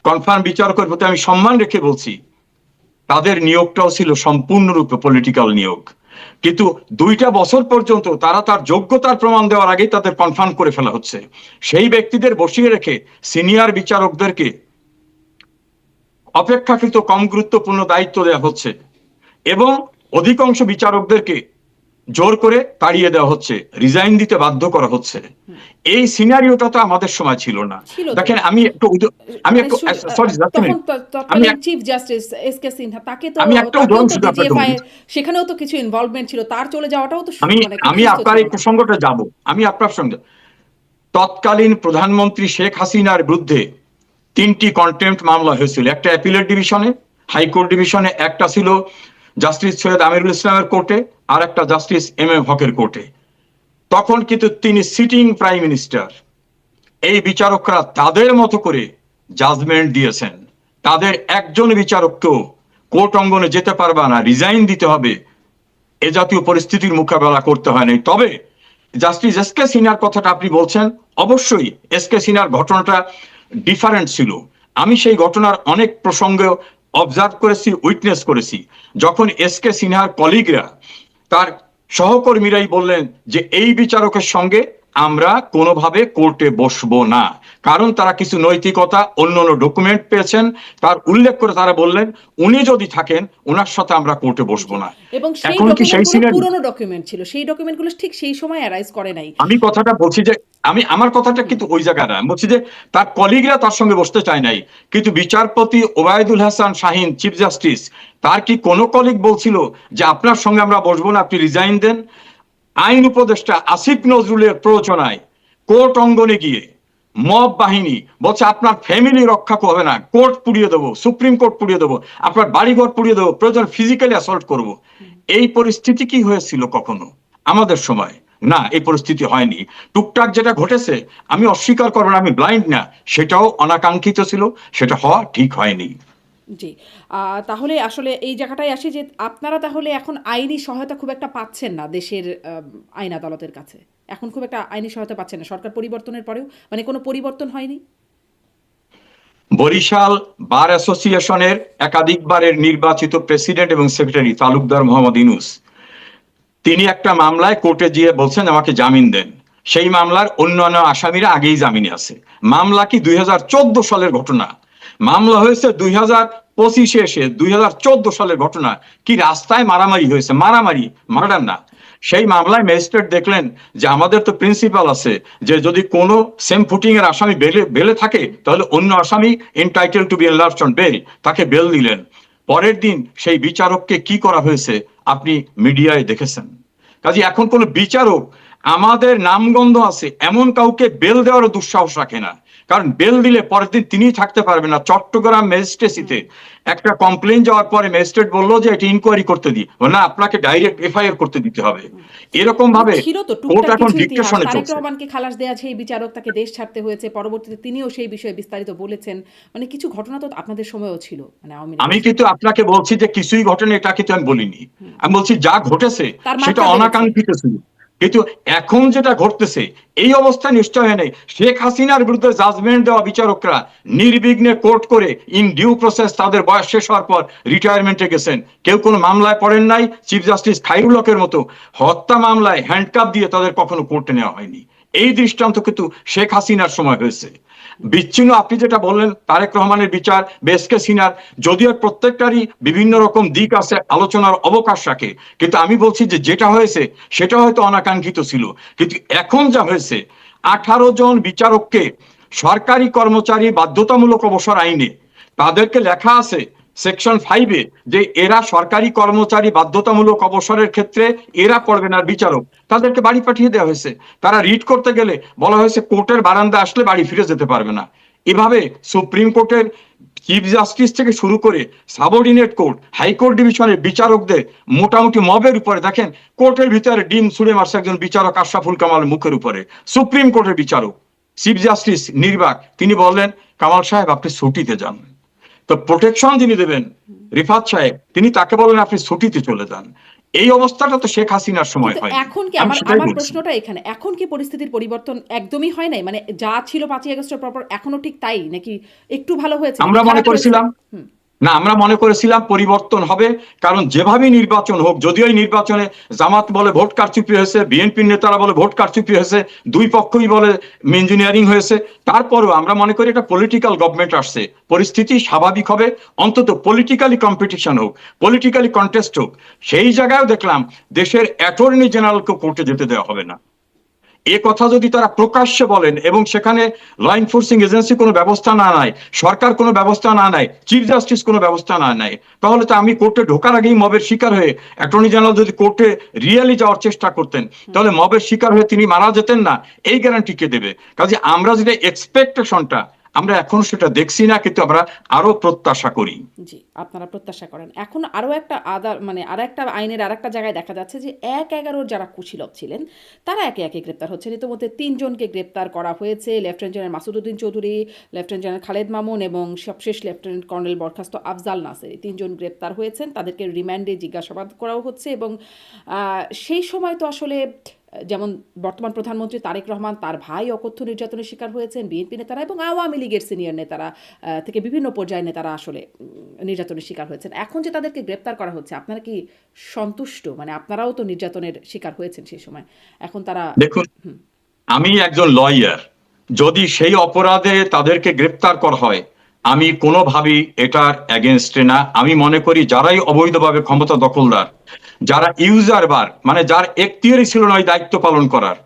কনফার্ম বিচারকের প্রতি আমি সম্মান রেখে বলছি, তাদের নিয়োগটাও ছিল সম্পূর্ণরূপে পলিটিক্যাল নিয়োগ। কিন্তু 2টা বছর পর্যন্ত তারা তার যোগ্যতার প্রমাণ দেওয়ার আগেই তাদের কনফার্ম করে ফেলা হচ্ছে। সেই ব্যক্তিদের বসিয়ে রেখে সিনিয়র বিচারকদেরকে অপেক্ষাকৃত কম গুরুত্বপূর্ণ দায়িত্ব দেওয়া হচ্ছে, এবং অধিকাংশ বিচারকদেরকে জোর করে তাড়িয়ে দেওয়া হচ্ছে, রিজাইন দিতে বাধ্য করা হচ্ছে। এই সিনারিওটা তো আমাদের সময় ছিল না। ছিল তো। দেখেন, আমি একটু সরি, তখন আমি তৎকালীন chief justice S K Sinha, তাকে তো আমি একটা তাকেও উদাহরণ তো শুধু আপনাকে ডিজিএফআই বলি। সেখানেও তো কিছু ইনভলভমেন্ট ছিল, তার চলে যাওয়াটাও তো আমি মানে আমি সুস্থ আপনার ছিল এই না। প্রসঙ্গটা যাব, আমি আপনার সঙ্গে। তৎকালীন প্রধানমন্ত্রী শেখ হাসিনার বিরুদ্ধে 3টি কন্টেম্পট মামলা হয়েছিল। একটা অ্যাপিলেট ডিভিশনে, হাইকোর্ট ডিভিশনে, একটা ছিল জাস্টিস সৈয়দ আমিরুল ইসলামের কোর্টে, আর একটা জাস্টিস এম হকের কোর্টে। তখন কিন্তু তিনি সিটিং প্রাইম মিনিস্টার। এই বিচারকরা তাদের মতো করে জাজমেন্ট দিয়েছেন। তাদের একজন বিচারককেও কোর্ট অঙ্গনে যেতে পারবে না, রিজাইন দিতে হবে, এ জাতীয় পরিস্থিতির মোকাবেলা করতে হয় নাই। তবে জাস্টিস এস কে সিনহার কথাটা আপনি বলছেন, অবশ্যই এস কে সিনহার ঘটনাটা ডিফারেন্ট ছিল। আমি সেই ঘটনার অনেক প্রসঙ্গে অবজার্ভ করেছি, উইটনেস করেছি। যখন এস কে সিনহার কলিগরা, তার সহকর্মীরাই বললেন যে এই বিচারকের সঙ্গে আমরা কোনোভাবে কোর্টে বসবো না, কারণ তারা কিছু নৈতিকতা, অন্যান্য ডকুমেন্ট পেয়েছেন, তার উল্লেখ করে তারা বললেন উনি যদি থাকেন ওনার সাথে আমরা কোর্টে বসবো না। এবং সেই এখন কি সেই ডকুমেন্টগুলো সিনারি? পুরনো ডকুমেন্ট ছিল, সেই ডকুমেন্টগুলো ঠিক সেই সময় অ্যারাইজ করে নাই। আমি কথাটা বলছি যে, আমার কথাটা কিন্তু ওই জায়গায় না, আমি বলছি যে তার কলিগরা তার সঙ্গে বসতে চায় নাই, কিন্তু বিচারপতি ওবায়দুল হাসান শাহিন, চিফ জাস্টিস, তার কি কোনো কলিগ বলছিল যে আপনার সঙ্গে আমরা বসবো না, আপনি রিজাইন দেন? আইন উপদেষ্টা আসিফ নজরুলের প্ররোচনায় কোর্ট অঙ্গনে গিয়ে মব বাহিনী বলছে আপনার ফ্যামিলি রক্ষা হবে না, কোর্ট পুড়িয়ে দেবো, সুপ্রিম কোর্ট পুড়িয়ে দেবো, আপনার বাড়িঘর পুড়িয়ে দেবো, প্রয়োজন ফিজিক্যালি অ্যাসল্ট করব। এই পরিস্থিতি কি হয়েছিল কখনো আমাদের সময়? না, এই পরিস্থিতি হয়নি। টুকটাক যেটা ঘটেছে, আমি অস্বীকার করবো না, আমি ব্লাইন্ড না, সেটাও অনাকাঙ্ক্ষিত ছিল, সেটা হওয়া ঠিক হয়নি। জি, তাহলে আসলে এই জায়গাটায় আসি যে আপনারা তাহলে এখন আইনি সহায়তা খুব একটা পাচ্ছেন না দেশের আইন আদালতের কাছে, এখন খুব একটা আইনি সহায়তা পাচ্ছেন না সরকার পরিবর্তনের পরেও, মানে কোনো পরিবর্তন হয়নি? বরিশাল বার অ্যাসোসিয়েশনের একাধিকবারের নির্বাচিত প্রেসিডেন্ট এবং সেক্রেটারি তালুকদার মোহাম্মদ ইউনুস, তিনি একটা মামলায় কোর্টে গিয়ে বলছেন আমাকে জামিন দেন। সেই মামলার অন্যান্য আসামিরা আগেই জামিনে আছে। মামলা কি 2014 সালের ঘটনা, মামলা হয়েছে 2025-এ এসে 2014 সালের ঘটনা। কি রাস্তায় মারামারি হয়েছে, মারামারি, মার্ডার না। সেই মামলায় ম্যাজিস্ট্রেট দেখলেন যে আমাদের তো প্রিন্সিপাল আছে যে যদি কোনো সেম ফুটিং এর আসামি বেলে থাকে তাহলে অন্য আসামি entitled to be enlarged on bail, তাকে বেল দিলেন। পরের দিন সেই বিচারককে কি করা হয়েছে আপনি মিডিয়ায় দেখেছেন। কাজে এখন কোন বিচারক আমাদের নামগন্ধ আছে এমন কাউকে বেল দেওয়ারও দুঃসাহস রাখে না, কারণ বেল দিলে পরের দিন তিনিই থাকতে পারবেন না। চট্টগ্রাম ম্যাজিস্ট্রেসিতে একটা কমপ্লেন যাওয়ার পরে ম্যাজিস্ট্রেট বললো যে এটা ইনকোয়ারি করতে দিই, না আপনাকে ডাইরেক্ট এফআইআর করতে দিতে হবে। এরকম ভাবে ছিল তো কোর্ট টুকটাক এখন কিছু ইতিহাস। ডিকটেশনে তারেক চলছে। রহমানকে খালাস দেয়া সেই বিচারক, তাকে দেশ ছাড়তে হয়েছে, পরবর্তীতে তিনিও সেই বিষয়ে বিস্তারিত বলেছেন। মানে কিছু ঘটনা তো আপনাদের সময়ও ছিল, মানে আওয়ামী আমি লীগের কিন্তু সময়। আপনাকে বলছি যে কিছুই ঘটেনি, এটা কিন্তু আমি বলিনি। আমি বলছি যা ঘটেছে তার সেটা মাত্রা বেড়েছে। অনাকাঙ্ক্ষিত ছিল, কিন্তু এখন যেটা ঘটতেছে এই অবস্থা নিশ্চয় নেই। শেখ হাসিনার বিরুদ্ধে জাজমেন্ট দেওয়া বিচারকরা নির্বিঘ্নে কোর্ট করে ইন ডিউ প্রসেস তাদের বয়স শেষ হওয়ার পর রিটায়ারমেন্টে গেছেন। কেউ কোনো মামলায় পড়েন নাই। চিফ জাস্টিস খায়রুল হকের মতো হত্যা মামলায় হ্যান্ডকাপ দিয়ে তাদের কখনো কোর্টে নেওয়া হয়নি। এই দৃষ্টান্ত কিন্তু শেখ হাসিনার সময় হয়েছে। বিচ্ছিন্ন আপনি যেটা বললেন তারেক রহমানের বিচার, বেসকে সিনার, যদিও প্রত্যেকটারই বিভিন্ন রকম দিক আছে, আলোচনার অবকাশ রাখে, কিন্তু আমি বলছি যে যেটা হয়েছে সেটা হয়তো অনাকাঙ্ক্ষিত ছিল, কিন্তু এখন যা হয়েছে 18 জন বিচারককে সরকারি কর্মচারী বাধ্যতামূলক অবসর আইনে তাদেরকে লেখা আছে সেকশন 5-এ যে এরা সরকারি কর্মচারী বাধ্যতামূলক অবসরের ক্ষেত্রে এরা পড়বে না বিচারক, তাদেরকে বাড়ি পাঠিয়ে দেওয়া হয়েছে। তারা রিড করতে গেলে বলা হয়েছে কোর্টের বারান্দা আসলে বাড়ি ফিরে যেতে পারবে না। এভাবে সুপ্রিম কোর্টের চিফ জাস্টিস থেকে শুরু করে সাবঅর্ডিনেট কোর্ট, হাইকোর্ট ডিভিশনের বিচারকদের মোটামুটি মবের উপরে, দেখেন কোর্টের ভিতরে ডিম ছুড়ে মারছে একজন বিচারক আশরাফুল কামাল মুখের উপরে, সুপ্রিম কোর্টের বিচারক চিফ জাস্টিস নির্বাক, তিনি বললেন কামাল সাহেব আপনি ছুটিতে যান। তো প্রোটেকশন যিনি দেবেন রিফাত সাহেব, তিনি তাকে বলেন আপনি ছুটিতে চলে যান। এই অবস্থাটা তো শেখ হাসিনার সময় কিন্তু হয়। এখন কি, আমি আমার সেটাই আমার বলছি। প্রশ্নটা এখানে, এখন কি পরিস্থিতির পরিবর্তন একদমই হয় নাই? মানে যা ছিল 5ই আগস্টের পরপর এখনো ঠিক তাই, নাকি একটু ভালো হয়েছে, আমরা নাকি মনে খারাপ হয়েছে? করেছিলাম, না আমরা মনে করেছিলাম পরিবর্তন হবে, কারণ যেভাবে নির্বাচন হোক, যদিও এই নির্বাচনে জামাত বলে ভোট কারচুপি হয়েছে, বিএনপির নেতারা বলে ভোট কারচুপি হয়েছে, দুই পক্ষই বলে ইঞ্জিনিয়ারিং হয়েছে, তারপরেও আমরা মনে করি এটা পলিটিক্যাল গভর্নমেন্ট আসছে, পরিস্থিতি স্বাভাবিক হবে, অন্তত পলিটিক্যালি কম্পিটিশন হোক, পলিটিক্যালি কন্টেস্ট হোক। সেই জায়গায়ও দেখলাম দেশের অ্যাটর্নি জেনারেলকে কোর্টে যেতে দেওয়া হবে না। এ কথা যদি তারা প্রকাশ্যে বলেন এবং সেখানে ল এনফোর্সিং এজেন্সি কোনো ব্যবস্থা না নেয়, সরকার কোনো ব্যবস্থা না নেয়, চিফ জাস্টিস কোনো ব্যবস্থা না নেয়, তাহলে তো আমি কোর্টে ঢোকার আগেই মবের শিকার হয়ে অ্যাটর্নি জেনারেল যদি কোর্টে রিয়েলি যাওয়ার চেষ্টা করতেন, তাহলে মবের শিকার হয়ে তিনি মারা যেতেন না, এই গ্যারান্টি কে দেবে? কাজে আমরা যেটা এক্সপেকটেশনটা, আমরা এখন সেটা দেখছি না, কিন্তু আমরা আরো প্রত্যাশা করি। জি, আপনারা প্রত্যাশা করেন। এখন আরো একটা মানে আরেকটা আইনের আরেকটা জায়গায় দেখা যাচ্ছে যে 1/11 যারা কুশীলব ছিলেন তারা একে একে গ্রেপ্তার হচ্ছেন। ইতিমধ্যে 3 জনকে গ্রেপ্তার করা হয়েছে। Lieutenant general Masud Uddin Chowdhury, lieutenant general Khaled Mamun এবং সবশেষ লেফটেন্যান্ট কর্নেল বরখাস্ত আফজাল নাসের, এই 3 জন গ্রেপ্তার হয়েছেন। তাদেরকে রিমান্ডে জিজ্ঞাসাবাদ করাও হচ্ছে। এবং সেই সময় তো আসলে যেমন বর্তমান প্রধানমন্ত্রী তারেক রহমান, তার ভাই অকথ্য নির্যাতনের শিকার হয়েছেন, বিএনপি নেতারা এবং আওয়ামী লীগের সিনিয়র নেতারা থেকে বিভিন্ন পর্যায়ের নেতারা আসলে নির্যাতনের শিকার হয়েছেন। এখন যে তাদেরকে গ্রেপ্তার করা হচ্ছে, আপনারা কি সন্তুষ্ট? মানে আপনারাও তো নির্যাতনের শিকার হয়েছেন সেই সময়, এখন তারা। দেখুন, আমি একজন লয়ার, যদি সেই অপরাধে তাদেরকে গ্রেপ্তার করা হয় আমি কোনোভাবেই এটার এগেনস্টে না। আমি মনে করি যারাই অবৈধভাবে ক্ষমতা দখলদার, যারা ইউজার বার, মানে যার এখতিয়ারই ছিল না ওই দায়িত্ব পালন করার,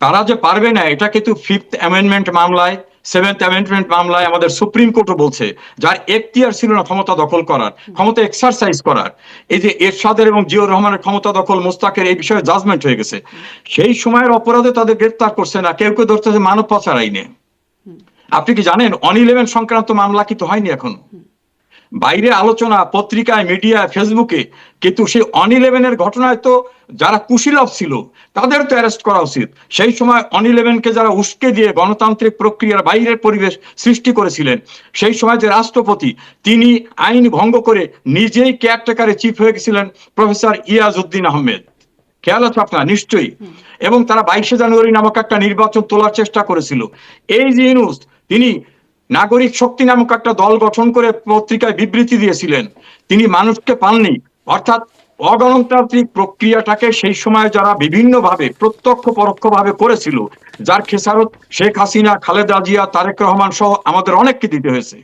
তারা যে পারবে না, এটা কিন্তু 5th অ্যামেন্ডমেন্ট মামলায়, 7th অ্যামেন্ডমেন্ট মামলায় আমাদের সুপ্রিম কোর্টও বলছে, যার এখতিয়ার ছিল না ক্ষমতা দখল করার, ক্ষমতা এক্সারসাইজ করার। এই যে এরশাদের এবং জিয়াউর রহমানের ক্ষমতা দখল, মোস্তাকের, এই বিষয়ে জাজমেন্ট হয়ে গেছে, সেই সময়ের অপরাধে তাদের গ্রেফতার করছে না, কেউ কেউ ধরতেছে মানব পাচার আইনে। আপনি কি জানেন 11 সংক্রান্ত মামলা কিন্তু হয়নি এখনো, বাইরে আলোচনা, পত্রিকায়, মিডিয়ায়, ফেসবুকে, কিন্তু সেই 11 ঘটনায় তো যারা কুশীলব ছিল তাদের তো অ্যারেস্ট করা উচিত। সেই সময় 11কে যারা উস্কে দিয়ে গণতান্ত্রিক প্রক্রিয়ার বাইরের পরিবেশ সৃষ্টি করেছিলেন, সেই সময় যে রাষ্ট্রপতি, তিনি আইন ভঙ্গ করে নিজেই কেয়ারটেকারে চিফ হয়ে গেছিলেন প্রফেসর ইয়াজউদ্দিন আহমেদ, খেয়াল আছে আপনার নিশ্চয়ই। এবং তারা 22শে জানুয়ারি নামক একটা নির্বাচন তোলার চেষ্টা করেছিল। এই যে ইউনূস, তিনি নাগরিক শক্তি নামক একটা দল গঠন করে পত্রিকায় বিবৃতি দিয়েছিলেন, তিনি মানুষকে পাননি। অর্থাৎ অগণতান্ত্রিক প্রক্রিয়াটাকে সেই সময় যারা বিভিন্নভাবে প্রত্যক্ষ পরোক্ষভাবে করেছিল, যার খেসারত শেখ হাসিনা, খালেদা জিয়া, তারেক রহমান সহ আমাদের অনেককে দিতে হয়েছে,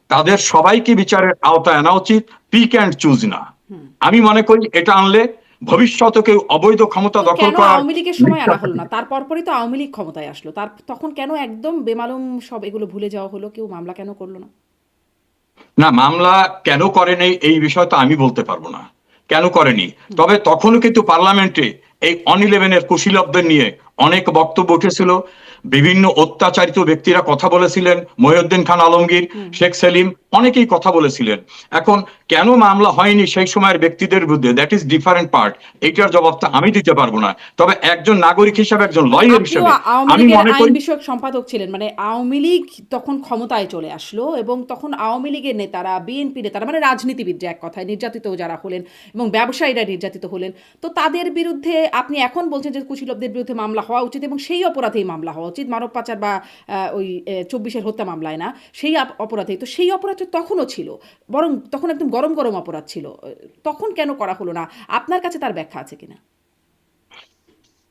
তাদের সবাইকে বিচারের আওতায় আনা উচিত, পিক অ্যান্ড চুজ না। আমি মনে করি এটা আনলে ভবিষ্যতে কেউ অবৈধ ক্ষমতা তো দখল কেন করার আওয়ামী লীগের সময় আনা হলো না? তার পরপরই তো আওয়ামী লীগ ক্ষমতায় আসলো, তার তখন কেন একদম বেমালুম সব এগুলো ভুলে যাওয়া হলো? কেউ মামলা কেন করলো না? না, মামলা কেন করেনি এই বিষয় তো আমি বলতে পারবো না কেন করেনি। তবে তখনও কিন্তু পার্লামেন্টে এই 11 কুশীলবদের নিয়ে অনেক বক্তব্য উঠেছিল, বিভিন্ন অত্যাচারিত ব্যক্তিরা কথা বলেছিলেন, মহিউদ্দিন খান আলমগীর, শেখ সেলিম, অনেকেই কথা বলেছিলেন। এখন কেন মামলা হয়নি সেই সময়ের ব্যক্তিদের বিরুদ্ধে, দ্যাট ইজ ডিফারেন্ট পার্ট। এইটার জবাবটা আমি দিতে পারবো না, তবে একজন নাগরিক হিসাবে, একজন লয়ার আপনিও হিসাবে আওয়ামী আমি লীগের মনে আইন করি বিষয়ক সম্পাদক ছিলেন, মানে আওয়ামী লীগ তখন ক্ষমতায় চলে আসলো এবং তখন আওয়ামী লীগের নেতারা, বিএনপি নেতারা, মানে রাজনীতিবিদ এক কথায় নির্যাতিত যারা হলেন এবং ব্যবসায়ীরা নির্যাতিত হলেন, তো তাদের বিরুদ্ধে আপনি এখন বলছেন যে কুশীলবদের বিরুদ্ধে মামলা হওয়া উচিত এবং সেই অপরাধেই মামলা হওয়া উচিত, মানব পাচার বা ওই 24-এর হত্যা মামলায় না, সেই অপরাধেই। তো সেই অপরাধ তো তখনও ছিল, বরং তখন একদম গরম গরম অপরাধ ছিল, তখন কেন করা হলো না? আপনার কাছে তার ব্যাখ্যা আছে কিনা?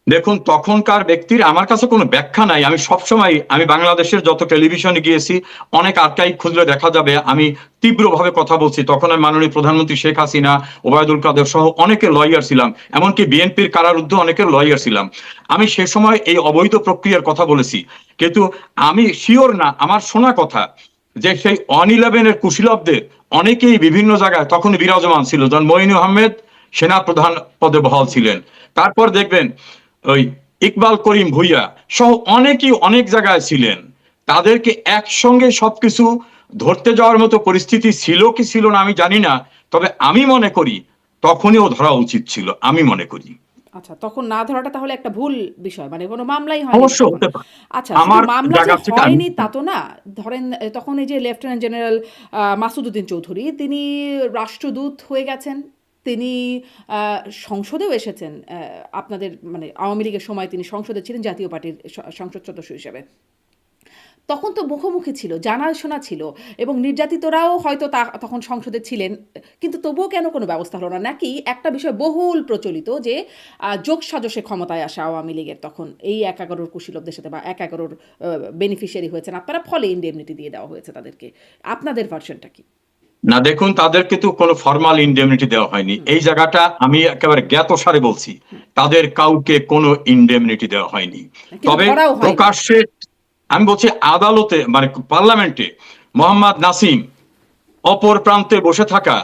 দেখুন, তখনকার ব্যক্তির আমার কাছে কোনো ব্যাখ্যা নাই। আমি সবসময়, আমি বাংলাদেশের যত টেলিভিশনে গিয়েছি, অনেক আর্কাইভ খুঁজলে দেখা যাবে আমি তীব্রভাবে কথা বলছি। তখন আমি মাননীয় প্রধানমন্ত্রী শেখ হাসিনা, ওবায়দুল কাদের সহ অনেকের লয়ার ছিলাম, এমনকি বিএনপির কারারুদ্ধ অনেকের লয়ার ছিলাম। আমি সে সময় এই অবৈধ প্রক্রিয়ার কথা বলেছি, কিন্তু আমি শিওর না, আমার শোনা কথা যে সেই 111-এর কুশীলবদের অনেকেই বিভিন্ন জায়গায় তখন বিরাজমান ছিল। যেমন মঈন আহমেদ সেনা প্রধান পদে বহাল ছিলেন, তারপর দেখবেন ওই ইকবাল করিম ভুইয়া সহ অনেকেই অনেক জায়গায় ছিলেন। তাদেরকে একসঙ্গে সবকিছু ধরতে যাওয়ার মতো পরিস্থিতি ছিল কি ছিল না আমি জানি না, তবে আমি মনে করি তখনইও ধরা উচিত ছিল, আমি মনে করি। আচ্ছা, তখন না ধরাটা তাহলে একটা ভুল বিষয়, মানে কোনো মামলাই হয়নি অবশ্য তখন। হতে পারে, আচ্ছা, শুধু আমার মামলা যে জায়গা থেকে আমি, হয়নি তা তো না। ধরেন তখন এই যে লেফটেন্যান্ট জেনারেল মাসুদ উদ্দিন চৌধুরী, তিনি রাষ্ট্রদূত হয়ে গেছেন, তিনি সংসদেও এসেছেন, আপনাদের মানে আওয়ামী লীগের সময় তিনি সংসদে ছিলেন জাতীয় পার্টির সংসদ সদস্য হিসেবে। তখন তো মুখোমুখি ছিল, জানাশোনা ছিল এবং নির্যাতিতরাও হয়তো তখন সংসদে ছিলেন, কিন্তু তবুও কেন কোনো ব্যবস্থা হলো না? নাকি একটা বিষয় বহুল প্রচলিত যে যোগ সাজসে ক্ষমতায় আসা আওয়ামী লীগের তখন এই 11 কুশীলবদের সাথে বা 11 বেনিফিশিয়ারি হয়েছেন আপনারা, ফলে ইনডেমনিটি দিয়ে দেওয়া হয়েছে তাদেরকে। আপনাদের ভার্সনটা কি? না দেখুন, তাদেরকে তো কোনো ফর্মাল ইনডেমনিটি দেওয়া হয়নি। এই জায়গাটা আমি একেবারে জ্ঞাতসারে বলছি, তাদের কাউকে কোনো ইনডেমনিটি দেওয়া হয়নি। কিন্তু তবে ধরাও হয়নি। প্রকাশ্যে আমি বলছি, আদালতে মানে পার্লামেন্টে মোহাম্মদ নাসিম অপর প্রান্তে বসে থাকা